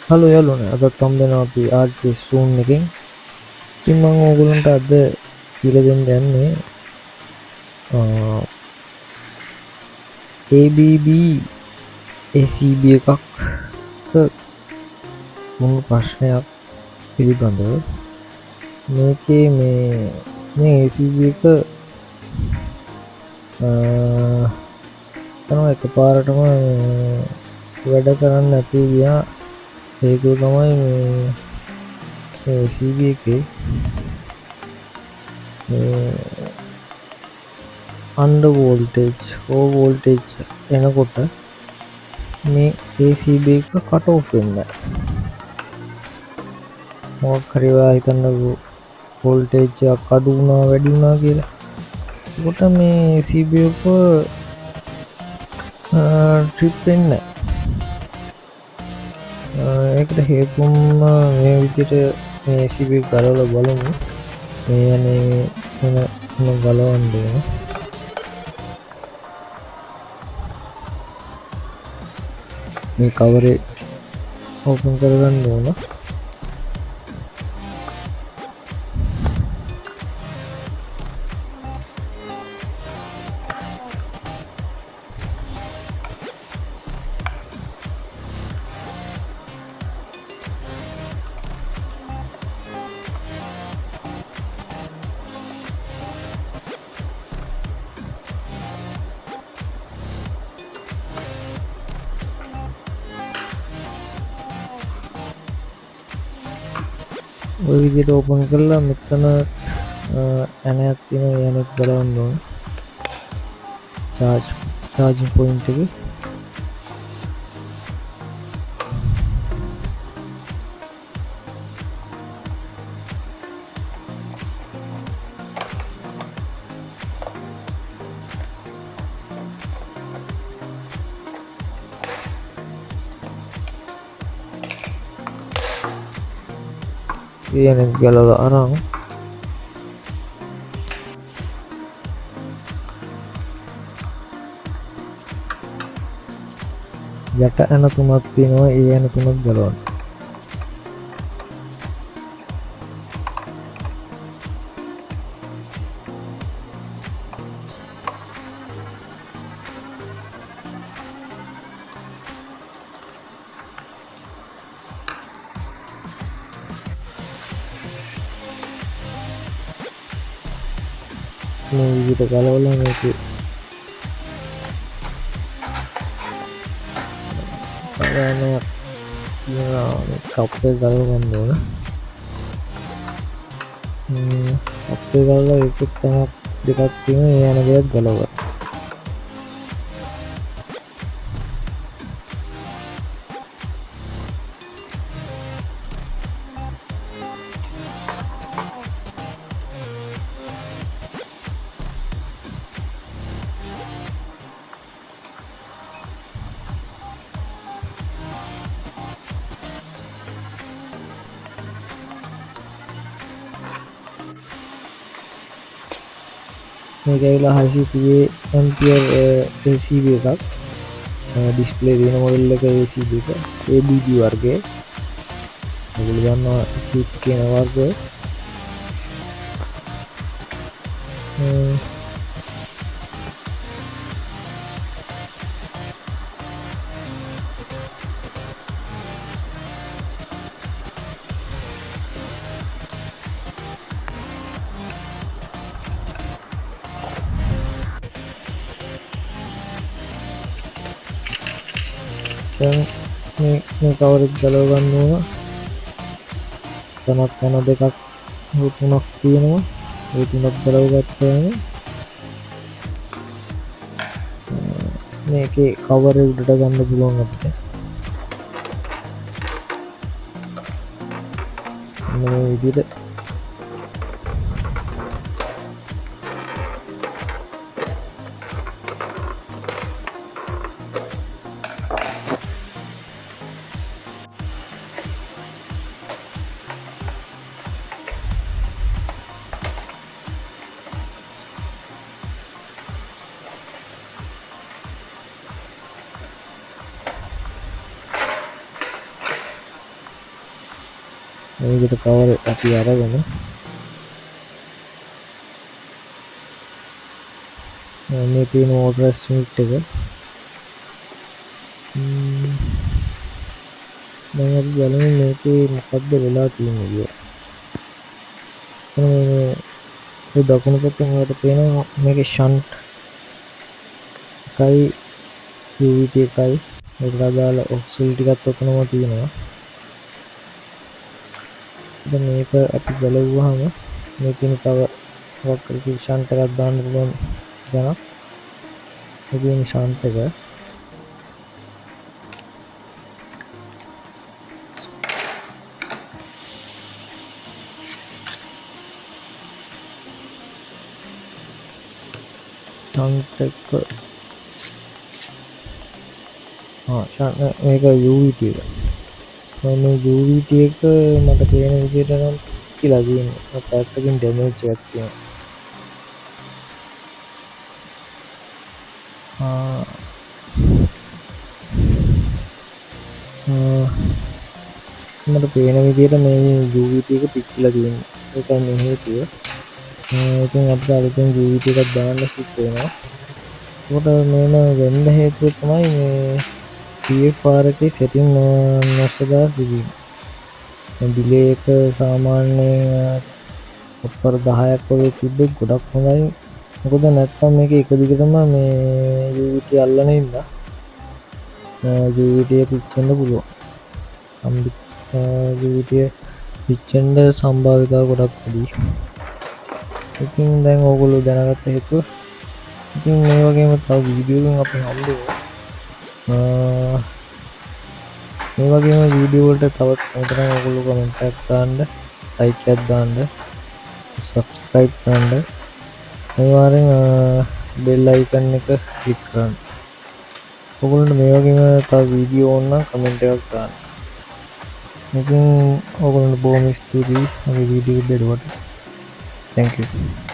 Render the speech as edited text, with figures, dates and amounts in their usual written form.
Hello යාළුවනේ අදත් හම්බෙනවා අපි ආර්ට්ස් සූන් එකෙන්. ඉතින් මම ඕගොල්ලන්ට අද කියලා දෙන්න යන්නේ ABB ACB එකක් මුළු ප්‍රශ්නයක් පිළිබඳව. මේකේ මේ ACB එක තමයි එකපාරටම වැඩ කරන්න නැතුව ගියා. හේතුව තමයි මේ ACB එකේ under voltage or voltage එනකොට මේ ACB එක cut off වෙන්නේ මොකක් හරි ඔයා හිතන්නකෝ voltage එකක් අඩු වුණා වැඩි වුණා කියලා. එතකොට මේ ACB එක trip වෙන්නේ ඒකට හේතුවම මේ විදිහට මේ ACB එක ගලවලා බලමු. මේ යන්නේ එන ගලවන්න ඕන. මේ කවරේ ඕපන් කරගන්න ඕන. ඔය විදිහට ඕපන් කරලා මෙතන ඇනයක් තියෙනවා. ඒ ඇනෙත් ගලවන්න ඕන. charging point එකේ ඒ ඇනෙත් ගලවලා අරන් යට ඇන තුනක් තියෙනවා. ඒ ඇන තුනක් ගලවන්න. මේ විදිහට ගලවලා මේකේ පරණයක් තියෙනවා. කප් එක ගලව ගන්න ඕන. කප් එක ගලවලා ඒකෙත් තවත් දෙකක් තියෙනවා. ඒ යන දෙයක් ගලව ගන්න. මේක ඇවිල්ලා 630 ampere ACB එකක්. ඩිස්ප්ලේ තියෙන මොඩල් එක ACB එක ABB වර්ගයේ. ඔයගොල්ලෝ දන්නවා චිප් කියන වර්ගය. දැන් මේ කවරෙත් ගලව ගන්න ඕන. තනක් යන දෙකක් තුනක් තියෙනවා. ඒ තුනක් ගලව ගත්තාම මේකේ කවරේ උඩට ගන්න පුළුවන් අපිට. මේ විදිහට මේකට කවර අපි අරගෙන මේ තියෙන ඕඩරස් යුනිට් එක දැන් අපි බලමු මේකේ මොකද්ද වෙලා තියෙන්නේ කියලා. මේ දකුණු පැත්තෙන් ඔයාලට පේනවා මේකේ ෂන්ට් එකයි UVT එකයි ඒකට අදාළ ඔක්සිල් ටිකත් ඔතනම තියෙනවා. දැන් මේක අපි බලුවාම මේකෙන් තව ෂන්ට් එකක් දාන්න පුළුවන් ගණන්. මේකේ ෂන්ට් එක මේක UVT එක. මේ UVT එක මට පේන විදිහට නම් කියලා තියෙන්නේ. පැත්තකින් ඩැමේජ් එකක් තියෙනවා. මට පේන විදිහට මේ UVT එක පිච්චිලා තියෙනවා. ඒකයි මේ හේතුව. ඉතින් අපිට අලුතෙන් UVT එකක් දාන්න සිද්ධ වෙනවා. ඒකට මේන වෙන්න හේතුව තමයි මේ CFR එකේ setting නොසදා තිබීම. ඩිලේ එක සාමාන්‍යයෙන් අපර 10ක් වගේ තිබ්බොත් ගොඩක් හොඳයි. මොකද නැත්තම් මේක එක දිගටම මේ UVT අල්ලන ඉඳලා UVT එක පිච්චෙන්න පුළුවන්. UVT පිච්චෙන්න සම්භාවිතාව ගොඩක් වැඩි. ඉතින් දැන් ඕගොල්ලෝ දැනගත්ත හේතුව ඉතින් මේ වගේම තව වීඩියෝ එකකින් අපි හම්බෙමු. මේ වගේම වීඩියෝ වලට තවත් මෙතන ඔයගොල්ලෝ කමෙන්ට් එකක් දාන්න, ලයික් එකක් දාන්න, සබ්ස්ක්‍රයිබ් කරන්න. අනිවාර්යෙන් බෙල් අයිකන් එක ක්ලික් කරන්න. ඔයගොල්ලන්ට මේ වගේම තව වීඩියෝ ඕන නම් කමෙන්ට් එකක් දාන්න. ඉතින් ඔයගොල්ලන්ට බොහොම ස්තුතියි මේ වීඩියෝ එක බැලුවට. Thank you.